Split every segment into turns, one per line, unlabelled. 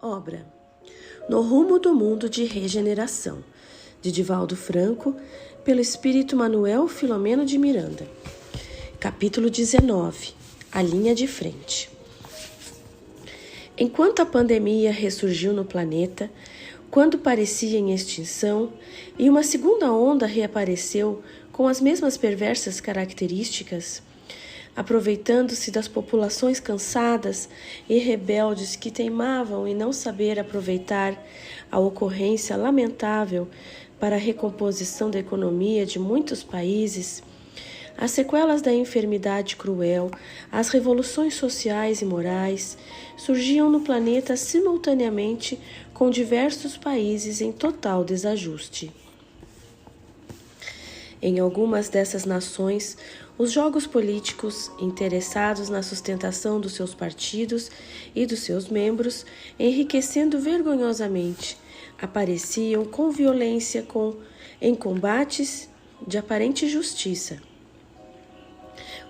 Obra No Rumo do Mundo de Regeneração, de Divaldo Franco, pelo espírito Manuel Filomeno de Miranda. Capítulo 19. A linha de frente. Enquanto a pandemia ressurgiu no planeta, quando parecia em extinção, e uma segunda onda reapareceu com as mesmas perversas características, aproveitando-se das populações cansadas e rebeldes que teimavam em não saber aproveitar a ocorrência lamentável para a recomposição da economia de muitos países, as sequelas da enfermidade cruel, as revoluções sociais e morais surgiam no planeta simultaneamente com diversos países em total desajuste. Em algumas dessas nações, os jogos políticos, interessados na sustentação dos seus partidos e dos seus membros, enriquecendo vergonhosamente, apareciam com violência em combates de aparente justiça,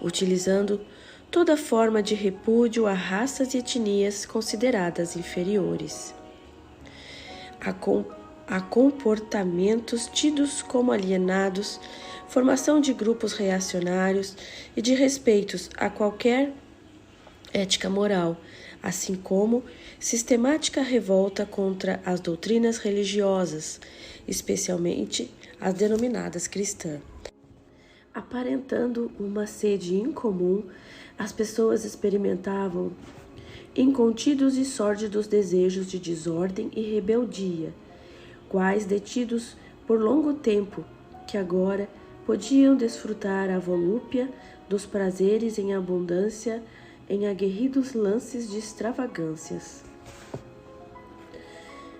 utilizando toda forma de repúdio a raças e etnias consideradas inferiores, a comportamentos tidos como alienados, formação de grupos reacionários e de respeitos a qualquer ética moral, assim como sistemática revolta contra as doutrinas religiosas, especialmente as denominadas cristãs. Aparentando uma sede incomum, as pessoas experimentavam incontidos e sórdidos desejos de desordem e rebeldia, quais detidos por longo tempo, que agora podiam desfrutar a volúpia dos prazeres em abundância em aguerridos lances de extravagâncias.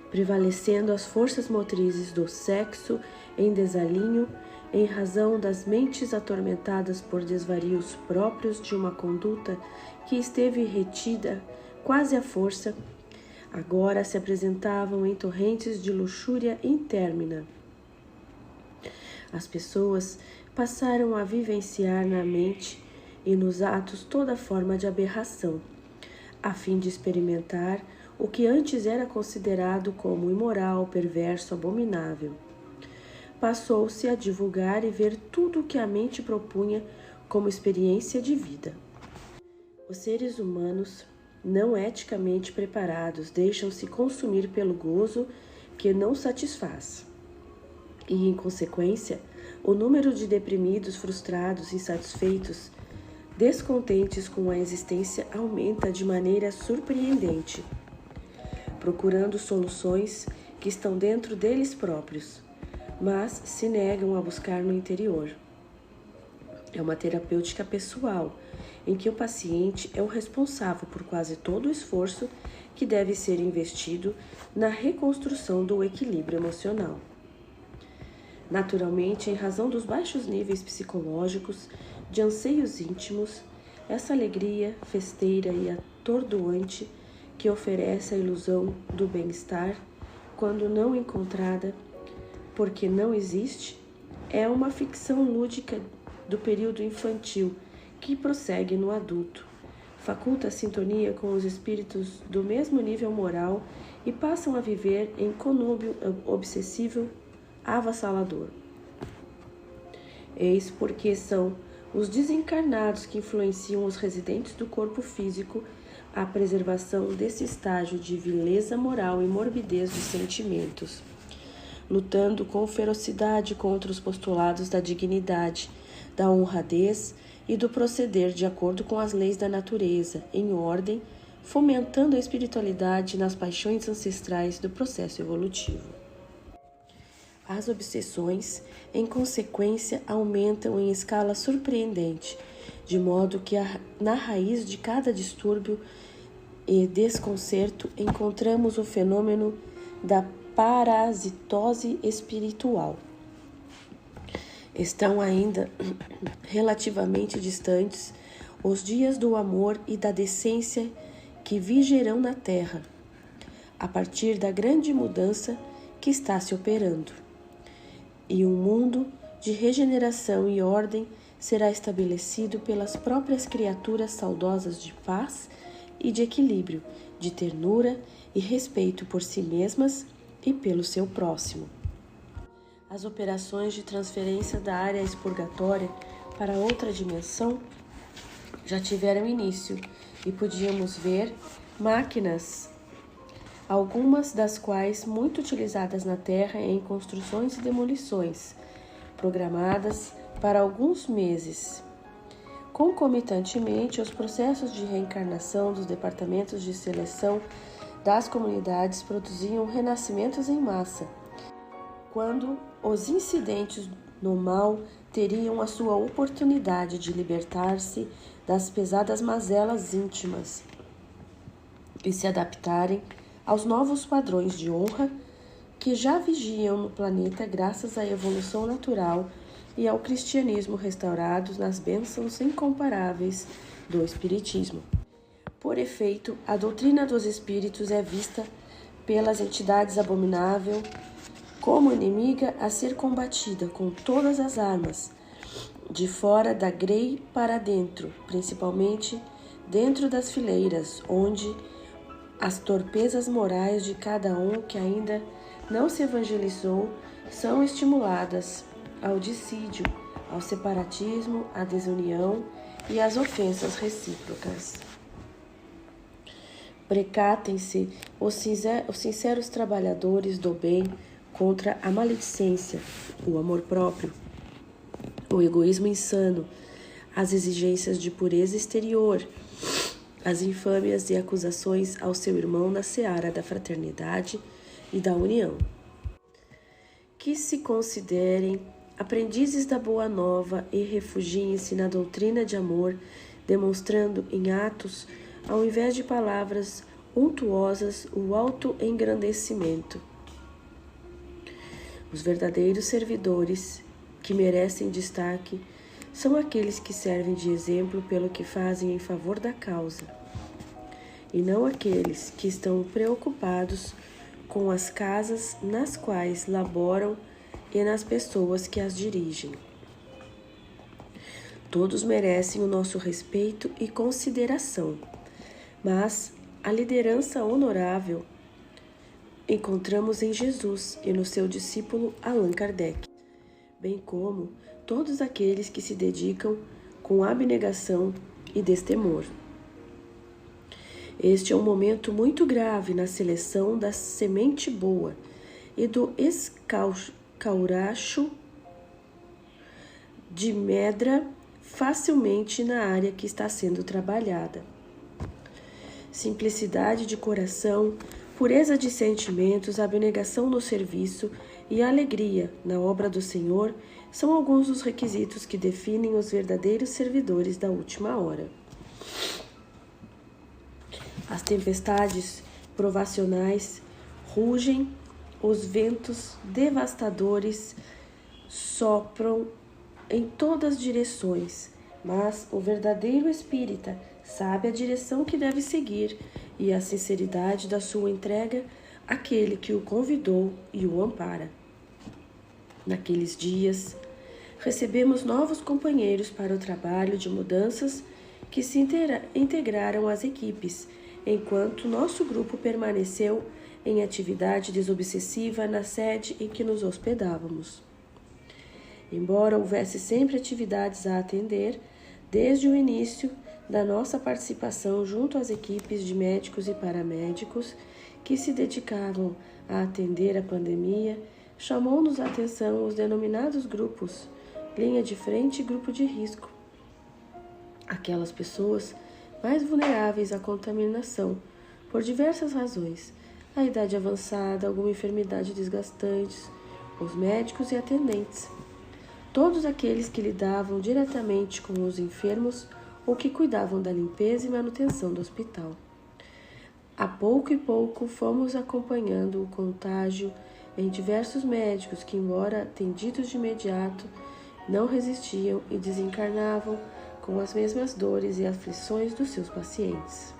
Prevalecendo as forças motrizes do sexo em desalinho, em razão das mentes atormentadas por desvarios próprios de uma conduta que esteve retida quase à força, agora se apresentavam em torrentes de luxúria intermina. As pessoas passaram a vivenciar na mente e nos atos toda forma de aberração, a fim de experimentar o que antes era considerado como imoral, perverso, abominável. Passou-se a divulgar e ver tudo o que a mente propunha como experiência de vida. Os seres humanos, não eticamente preparados, deixam-se consumir pelo gozo que não satisfaz. E, em consequência, o número de deprimidos, frustrados, insatisfeitos, descontentes com a existência aumenta de maneira surpreendente, procurando soluções que estão dentro deles próprios, mas se negam a buscar no interior. É uma terapêutica pessoal, em que o paciente é o responsável por quase todo o esforço que deve ser investido na reconstrução do equilíbrio emocional. Naturalmente, em razão dos baixos níveis psicológicos, de anseios íntimos, essa alegria festeira e atordoante que oferece a ilusão do bem-estar, quando não encontrada, porque não existe, é uma ficção lúdica do período infantil que prossegue no adulto, faculta a sintonia com os espíritos do mesmo nível moral e passam a viver em conúbio obsessivo avassalador. Eis porque são os desencarnados que influenciam os residentes do corpo físico à preservação desse estágio de vileza moral e morbidez dos sentimentos, lutando com ferocidade contra os postulados da dignidade, da honradez e do proceder de acordo com as leis da natureza, em ordem, fomentando a espiritualidade nas paixões ancestrais do processo evolutivo. As obsessões, em consequência, aumentam em escala surpreendente, de modo que na raiz de cada distúrbio e desconcerto encontramos o fenômeno da parasitose espiritual. Estão ainda relativamente distantes os dias do amor e da decência que vigerão na Terra, a partir da grande mudança que está se operando. E um mundo de regeneração e ordem será estabelecido pelas próprias criaturas saudosas de paz e de equilíbrio, de ternura e respeito por si mesmas e pelo seu próximo. As operações de transferência da área expurgatória para outra dimensão já tiveram início e podíamos ver máquinas, algumas das quais muito utilizadas na Terra em construções e demolições, programadas para alguns meses. Concomitantemente, os processos de reencarnação dos departamentos de seleção das comunidades produziam renascimentos em massa, quando os incidentes no mal teriam a sua oportunidade de libertar-se das pesadas mazelas íntimas e se adaptarem aos novos padrões de honra que já vigiam no planeta graças à evolução natural e ao cristianismo restaurados nas bênçãos incomparáveis do Espiritismo. Por efeito, a doutrina dos Espíritos é vista pelas entidades abominável como inimiga a ser combatida com todas as armas, de fora da grei para dentro, principalmente dentro das fileiras, onde as torpezas morais de cada um que ainda não se evangelizou são estimuladas ao dissídio, ao separatismo, à desunião e às ofensas recíprocas. Precatem-se os sinceros trabalhadores do bem contra a maledicência, o amor próprio, o egoísmo insano, as exigências de pureza exterior, as infâmias e acusações ao seu irmão na seara da fraternidade e da união. Que se considerem aprendizes da Boa Nova e refugiem-se na doutrina de amor, demonstrando em atos, ao invés de palavras untuosas, o autoengrandecimento. Os verdadeiros servidores que merecem destaque são aqueles que servem de exemplo pelo que fazem em favor da causa, e não aqueles que estão preocupados com as casas nas quais laboram e nas pessoas que as dirigem. Todos merecem o nosso respeito e consideração, mas a liderança honorável encontramos em Jesus e no seu discípulo Allan Kardec, bem como todos aqueles que se dedicam com abnegação e destemor. Este é um momento muito grave na seleção da semente boa e do escauracho de medra facilmente na área que está sendo trabalhada. Simplicidade de coração, pureza de sentimentos, abnegação no serviço e alegria na obra do Senhor são alguns dos requisitos que definem os verdadeiros servidores da última hora. As tempestades provacionais rugem, os ventos devastadores sopram em todas as direções, mas o verdadeiro espírita sabe a direção que deve seguir e a sinceridade da sua entrega àquele que o convidou e o ampara. Naqueles dias, recebemos novos companheiros para o trabalho de mudanças que se integraram às equipes, enquanto nosso grupo permaneceu em atividade desobsessiva na sede em que nos hospedávamos. Embora houvesse sempre atividades a atender, desde o início da nossa participação junto às equipes de médicos e paramédicos que se dedicavam a atender a pandemia, chamou-nos a atenção os denominados grupos, linha de frente e grupo de risco. Aquelas pessoas mais vulneráveis à contaminação, por diversas razões, a idade avançada, alguma enfermidade desgastante, os médicos e atendentes, todos aqueles que lidavam diretamente com os enfermos ou que cuidavam da limpeza e manutenção do hospital. A pouco e pouco fomos acompanhando o contágio em diversos médicos que, embora atendidos de imediato, não resistiam e desencarnavam com as mesmas dores e aflições dos seus pacientes.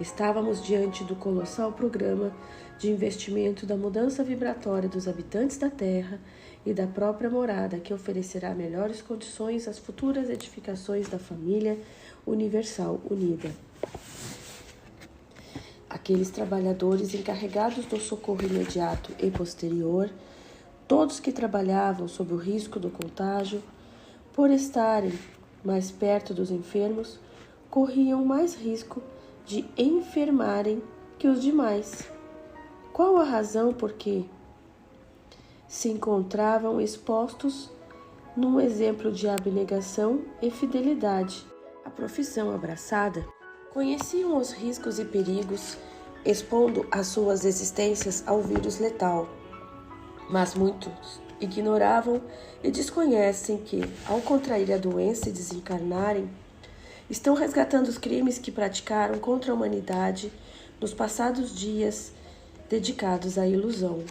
Estávamos diante do colossal programa de investimento da mudança vibratória dos habitantes da Terra e da própria morada, que oferecerá melhores condições às futuras edificações da família universal unida. aqueles trabalhadores encarregados do socorro imediato e posterior, todos que trabalhavam sob o risco do contágio, por estarem mais perto dos enfermos, corriam mais risco de enfermarem que os demais. Qual a razão por que se encontravam expostos num exemplo de abnegação e fidelidade? A profissão abraçada conheciam os riscos e perigos, expondo as suas existências ao vírus letal, mas muitos ignoravam e desconhecem que, ao contrair a doença e desencarnarem, estão resgatando os crimes que praticaram contra a humanidade nos passados dias dedicados à ilusão.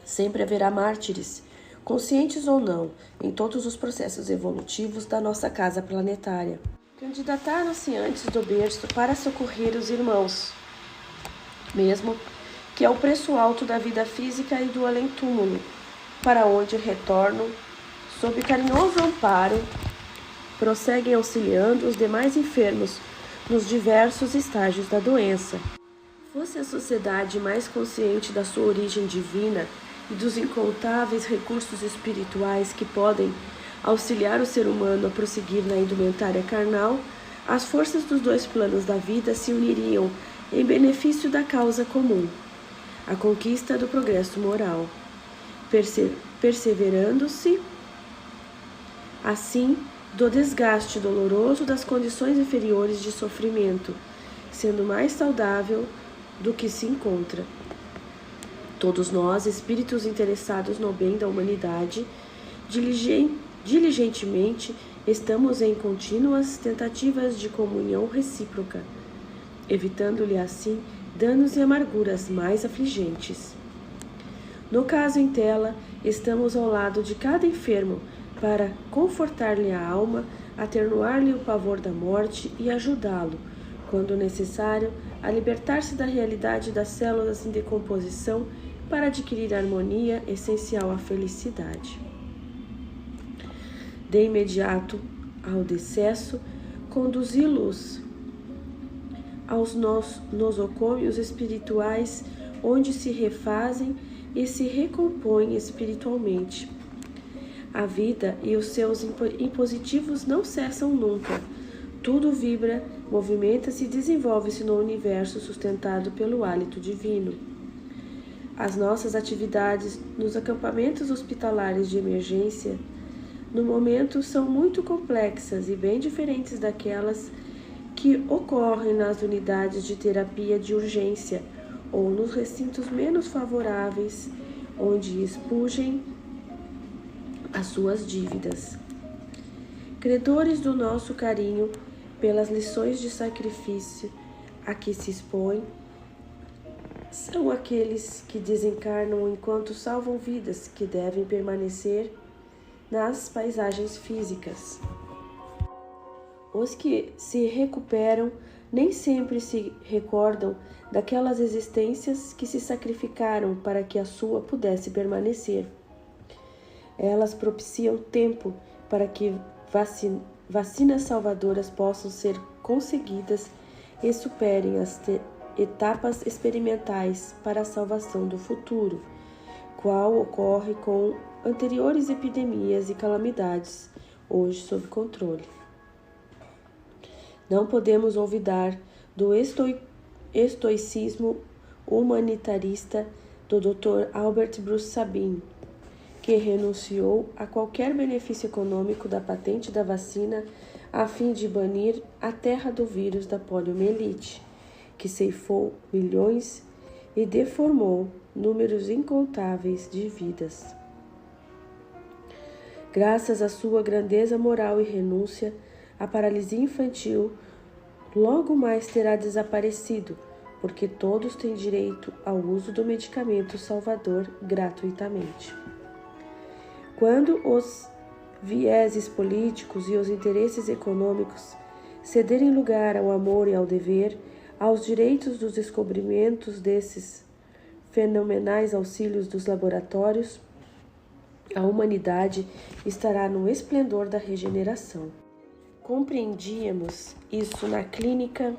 Sempre haverá mártires, conscientes ou não, em todos os processos evolutivos da nossa casa planetária. Candidataram-se antes do berço para socorrer os irmãos, mesmo que ao preço alto da vida física e do além-túmulo, para onde retornam, sob carinhoso amparo, prosseguem auxiliando os demais enfermos nos diversos estágios da doença. Fosse a sociedade mais consciente da sua origem divina e dos incontáveis recursos espirituais que podem auxiliar o ser humano a prosseguir na indumentária carnal, as forças dos dois planos da vida se uniriam em benefício da causa comum, a conquista do progresso moral, perseverando-se, assim, do desgaste doloroso das condições inferiores de sofrimento, sendo mais saudável do que se encontra. Todos nós, espíritos interessados no bem da humanidade, diligentemente estamos em contínuas tentativas de comunhão recíproca, evitando-lhe assim danos e amarguras mais afligentes. No caso em tela, estamos ao lado de cada enfermo para confortar-lhe a alma, atenuar-lhe o pavor da morte e ajudá-lo, quando necessário, a libertar-se da realidade das células em decomposição para adquirir a harmonia essencial à felicidade. De imediato ao decesso, conduzi-los aos nosocômios espirituais, onde se refazem e se recompõem espiritualmente. A vida e os seus impositivos não cessam nunca. Tudo vibra, movimenta-se e desenvolve-se no universo sustentado pelo hálito divino. As nossas atividades nos acampamentos hospitalares de emergência, no momento, são muito complexas e bem diferentes daquelas que ocorrem nas unidades de terapia de urgência ou nos recintos menos favoráveis, onde expugem as suas dívidas. Credores do nosso carinho pelas lições de sacrifício a que se expõem, são aqueles que desencarnam enquanto salvam vidas que devem permanecer nas paisagens físicas. Os que se recuperam nem sempre se recordam daquelas existências que se sacrificaram para que a sua pudesse permanecer. Elas propiciam tempo para que vacinas salvadoras possam ser conseguidas e superem as etapas experimentais para a salvação do futuro, qual ocorre com anteriores epidemias e calamidades, hoje sob controle. Não podemos olvidar do estoicismo humanitarista do Dr. Albert Bruce Sabin, que renunciou a qualquer benefício econômico da patente da vacina a fim de banir a terra do vírus da poliomielite, que ceifou milhões e deformou números incontáveis de vidas. Graças à sua grandeza moral e renúncia, a paralisia infantil logo mais terá desaparecido, porque todos têm direito ao uso do medicamento salvador gratuitamente. Quando os vieses políticos e os interesses econômicos cederem lugar ao amor e ao dever, aos direitos dos descobrimentos desses fenomenais auxílios dos laboratórios, a humanidade estará no esplendor da regeneração. Compreendíamos isso na clínica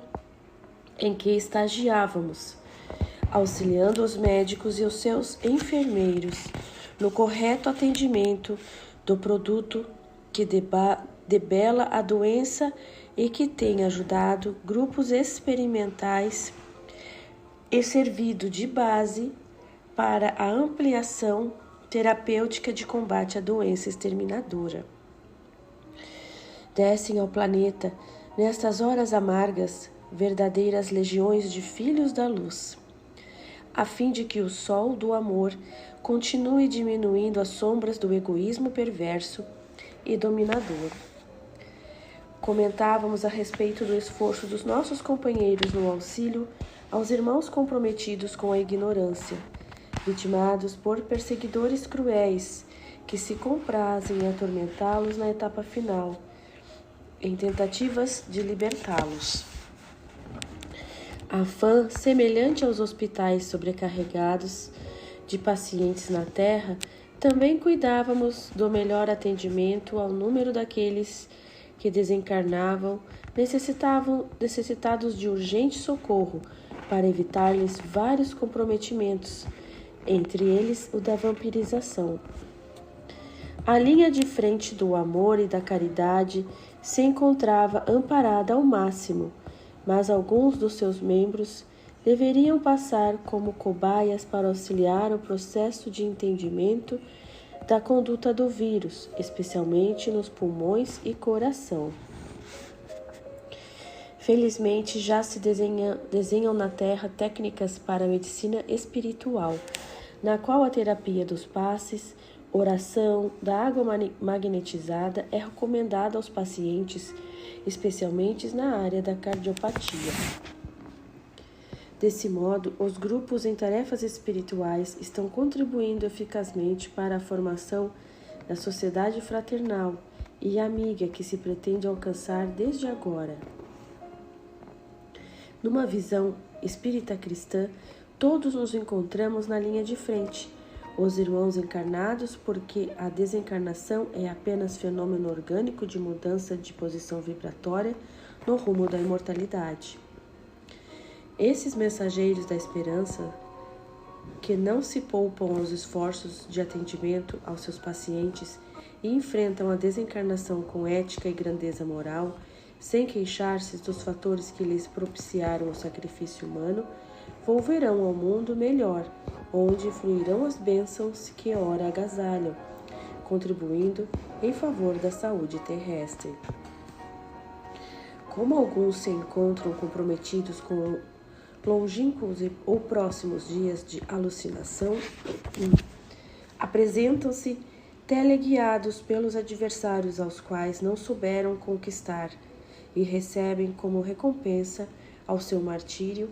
em que estagiávamos, auxiliando os médicos e os seus enfermeiros no correto atendimento do produto que debela a doença e que tem ajudado grupos experimentais e servido de base para a ampliação terapêutica de combate à doença exterminadora. Descem ao planeta, nestas horas amargas, verdadeiras legiões de filhos da luz, a fim de que o sol do amor continue diminuindo as sombras do egoísmo perverso e dominador. Comentávamos a respeito do esforço dos nossos companheiros no auxílio aos irmãos comprometidos com a ignorância, vitimados por perseguidores cruéis que se comprazem em atormentá-los na etapa final, em tentativas de libertá-los. Afã semelhante aos hospitais sobrecarregados de pacientes na Terra, também cuidávamos do melhor atendimento ao número daqueles que desencarnavam, necessitados de urgente socorro para evitar-lhes vários comprometimentos, entre eles o da vampirização. A linha de frente do amor e da caridade se encontrava amparada ao máximo, mas alguns dos seus membros deveriam passar como cobaias para auxiliar o processo de entendimento da conduta do vírus, especialmente nos pulmões e coração. Felizmente, já se desenham na Terra técnicas para a medicina espiritual, na qual a terapia dos passes, oração, da água magnetizada é recomendada aos pacientes, especialmente na área da cardiopatia. Desse modo, os grupos em tarefas espirituais estão contribuindo eficazmente para a formação da sociedade fraternal e amiga que se pretende alcançar desde agora. Numa visão espírita cristã, todos nos encontramos na linha de frente, os irmãos encarnados, porque a desencarnação é apenas fenômeno orgânico de mudança de posição vibratória no rumo da imortalidade. Esses mensageiros da esperança, que não se poupam aos esforços de atendimento aos seus pacientes e enfrentam a desencarnação com ética e grandeza moral, sem queixar-se dos fatores que lhes propiciaram o sacrifício humano, volverão ao mundo melhor, onde fluirão as bênçãos que ora agasalham, contribuindo em favor da saúde terrestre. Como alguns se encontram comprometidos com longínquos ou próximos dias de alucinação, apresentam-se teleguiados pelos adversários aos quais não souberam conquistar e recebem como recompensa ao seu martírio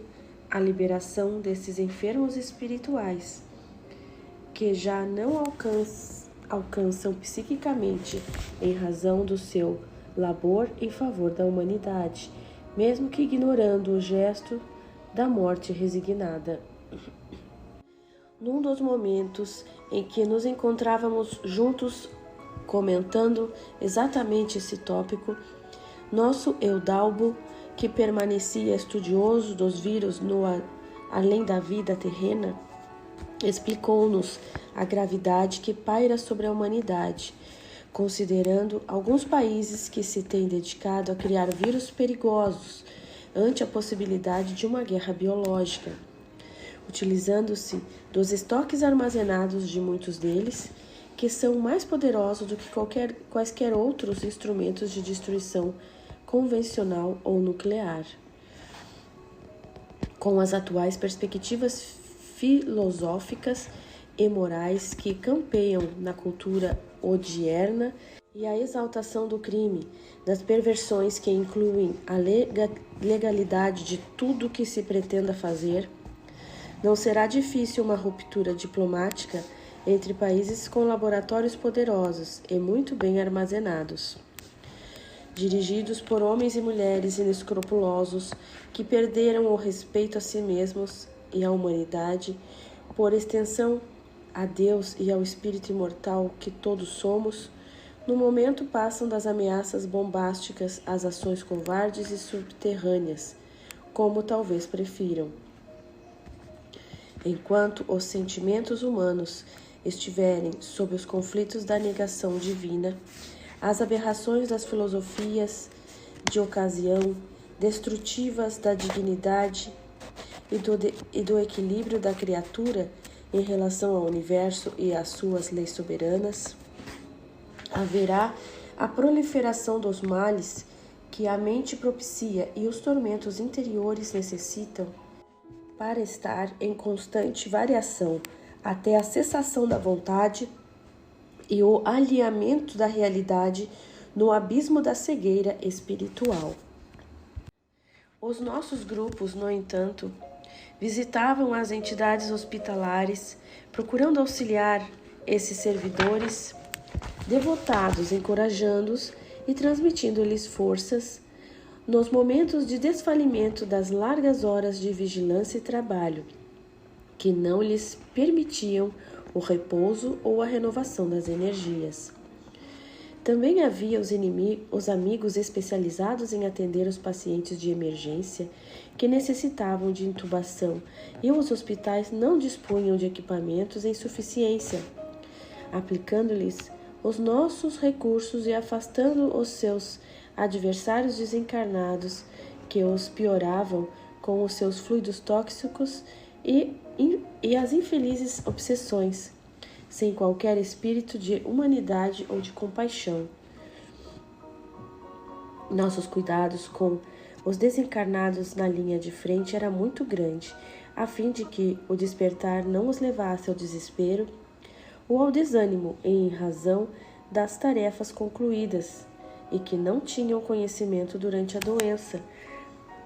a liberação desses enfermos espirituais, que já não alcançam psiquicamente em razão do seu labor em favor da humanidade, mesmo que ignorando o gesto da morte resignada. Num dos momentos em que nos encontrávamos juntos comentando exatamente esse tópico, nosso Eudalbo, que permanecia estudioso dos vírus no além da vida terrena, explicou-nos a gravidade que paira sobre a humanidade, considerando alguns países que se têm dedicado a criar vírus perigosos ante a possibilidade de uma guerra biológica, utilizando-se dos estoques armazenados de muitos deles, que são mais poderosos do que quaisquer outros instrumentos de destruição convencional ou nuclear. Com as atuais perspectivas filosóficas e morais que campeiam na cultura odierna e a exaltação do crime, das perversões que incluem a legalidade de tudo que se pretenda fazer, não será difícil uma ruptura diplomática entre países com laboratórios poderosos e muito bem armazenados, dirigidos por homens e mulheres inescrupulosos que perderam o respeito a si mesmos e à humanidade, por extensão a Deus e ao espírito imortal que todos somos. No momento passam das ameaças bombásticas às ações covardes e subterrâneas, como talvez prefiram. Enquanto os sentimentos humanos estiverem sob os conflitos da negação divina, as aberrações das filosofias de ocasião, destrutivas da dignidade e do equilíbrio da criatura em relação ao universo e às suas leis soberanas, haverá a proliferação dos males que a mente propicia e os tormentos interiores necessitam para estar em constante variação até a cessação da vontade e o alinhamento da realidade no abismo da cegueira espiritual. Os nossos grupos, no entanto, visitavam as entidades hospitalares, procurando auxiliar esses servidores devotados, encorajando-os e transmitindo-lhes forças nos momentos de desfalimento das largas horas de vigilância e trabalho, que não lhes permitiam o repouso ou a renovação das energias. Também havia os amigos especializados em atender os pacientes de emergência que necessitavam de intubação, e os hospitais não dispunham de equipamentos em suficiência, aplicando-lhes os nossos recursos e afastando os seus adversários desencarnados que os pioravam com os seus fluidos tóxicos e as infelizes obsessões, sem qualquer espírito de humanidade ou de compaixão. Nossos cuidados com os desencarnados na linha de frente era muito grande, a fim de que o despertar não os levasse ao desespero ou ao desânimo em razão das tarefas concluídas, e que não tinham conhecimento durante a doença,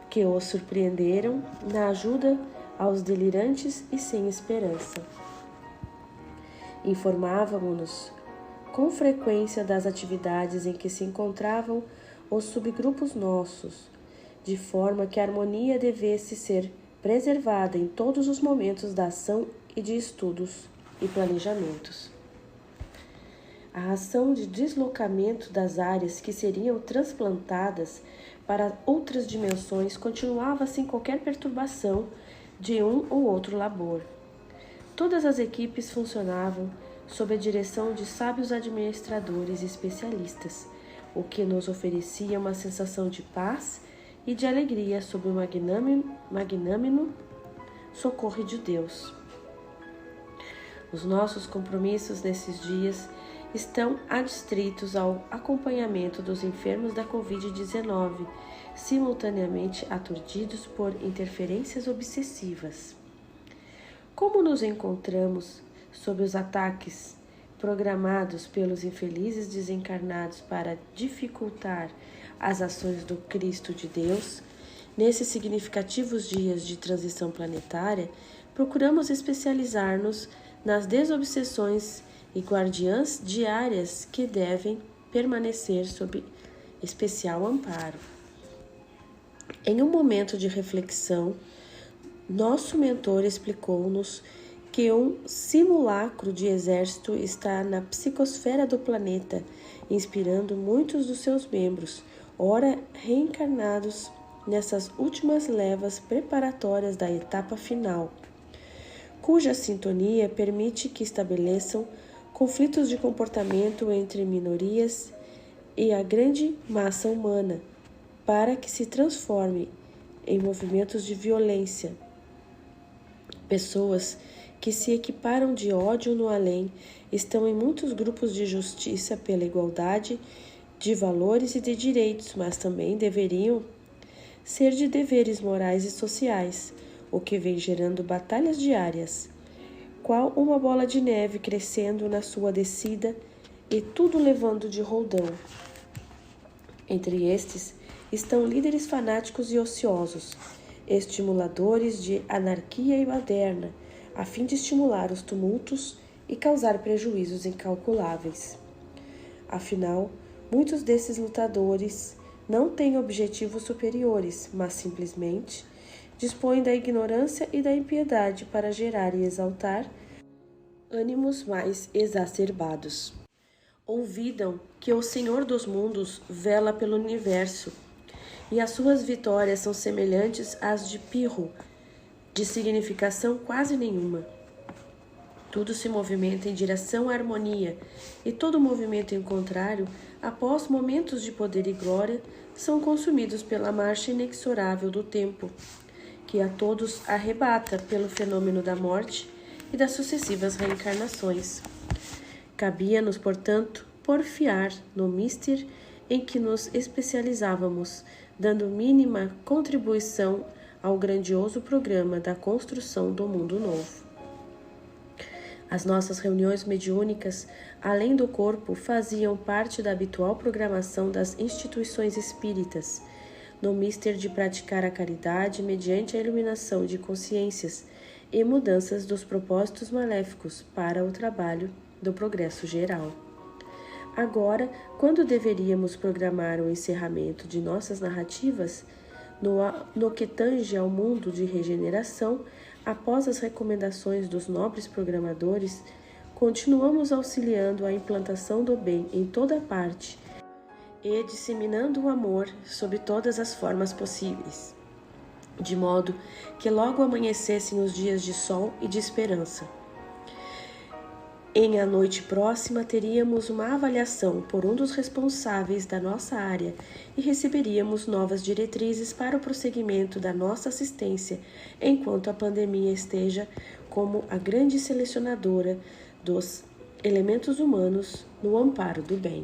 que os surpreenderam na ajuda aos delirantes e sem esperança. Informávamos-nos com frequência das atividades em que se encontravam os subgrupos nossos, de forma que a harmonia devesse ser preservada em todos os momentos da ação e de estudos e planejamentos. A ação de deslocamento das áreas que seriam transplantadas para outras dimensões continuava sem qualquer perturbação de um ou outro labor. Todas as equipes funcionavam sob a direção de sábios administradores e especialistas, o que nos oferecia uma sensação de paz e de alegria sob o magnânimo socorro de Deus. Os nossos compromissos nesses dias estão adstritos ao acompanhamento dos enfermos da Covid-19, simultaneamente aturdidos por interferências obsessivas. Como nos encontramos sob os ataques programados pelos infelizes desencarnados para dificultar as ações do Cristo de Deus, nesses significativos dias de transição planetária, procuramos especializar-nos nas desobsessões e guardiãs diárias que devem permanecer sob especial amparo. Em um momento de reflexão, nosso mentor explicou-nos que um simulacro de exército está na psicosfera do planeta, inspirando muitos dos seus membros, ora reencarnados nessas últimas levas preparatórias da etapa final, cuja sintonia permite que estabeleçam conflitos de comportamento entre minorias e a grande massa humana, para que se transforme em movimentos de violência. Pessoas que se equiparam de ódio no além estão em muitos grupos de justiça pela igualdade de valores e de direitos, mas também deveriam ser de deveres morais e sociais, o que vem gerando batalhas diárias, qual uma bola de neve crescendo na sua descida e tudo levando de roldão. Entre estes estão líderes fanáticos e ociosos, estimuladores de anarquia e baderna, a fim de estimular os tumultos e causar prejuízos incalculáveis. Afinal, muitos desses lutadores não têm objetivos superiores, mas simplesmente dispõem da ignorância e da impiedade para gerar e exaltar ânimos mais exacerbados. Olvidam que o Senhor dos mundos vela pelo universo e as suas vitórias são semelhantes às de Pirro, de significação quase nenhuma. Tudo se movimenta em direção à harmonia, e todo movimento em contrário, após momentos de poder e glória, são consumidos pela marcha inexorável do tempo, que a todos arrebata pelo fenômeno da morte e das sucessivas reencarnações. Cabia-nos, portanto, porfiar no mister em que nos especializávamos, dando mínima contribuição ao grandioso programa da construção do mundo novo. As nossas reuniões mediúnicas, além do corpo, faziam parte da habitual programação das instituições espíritas, no mister de praticar a caridade mediante a iluminação de consciências e mudanças dos propósitos maléficos para o trabalho do progresso geral. Agora, quando deveríamos programar o encerramento de nossas narrativas, no que tange ao mundo de regeneração, após as recomendações dos nobres programadores, continuamos auxiliando a implantação do bem em toda parte e disseminando o amor sob todas as formas possíveis, de modo que logo amanhecessem os dias de sol e de esperança. Em a noite próxima teríamos uma avaliação por um dos responsáveis da nossa área e receberíamos novas diretrizes para o prosseguimento da nossa assistência enquanto a pandemia esteja como a grande selecionadora dos elementos humanos no amparo do bem.